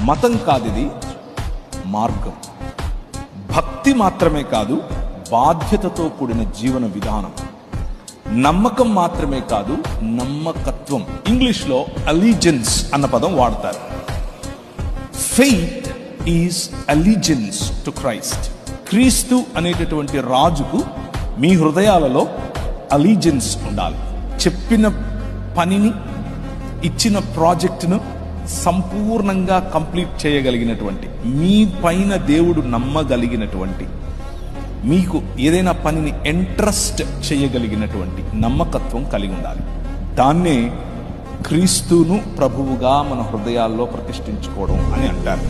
మతం కాదు, ఇది మార్గం. భక్తి మాత్రమే కాదు, బాధ్యతతో కూడిన జీవన విధానం. నమ్మకం మాత్రమే కాదు, నమ్మకత్వం. ఇంగ్లీష్లో అలీజెన్స్ అన్న పదం వాడతారు. Faith is allegiance to Christ. క్రీస్తు అనేటటువంటి రాజుకు మీ హృదయాలలో అలీజెన్స్ ఉండాలి. చెప్పిన పనిని, ఇచ్చిన ప్రాజెక్టును సంపూర్ణంగా కంప్లీట్ చేయగలిగినటువంటి, మీ పైన దేవుడు నమ్మగలిగినటువంటి, మీకు ఏదైనా పనిని ఇంట్రెస్ట్ చేయగలిగినటువంటి నమ్మకత్వం కలిగి ఉండాలి. దాన్నే క్రీస్తును ప్రభువుగా మన హృదయాల్లో ప్రతిష్ఠించుకోవడం అని అంటారు.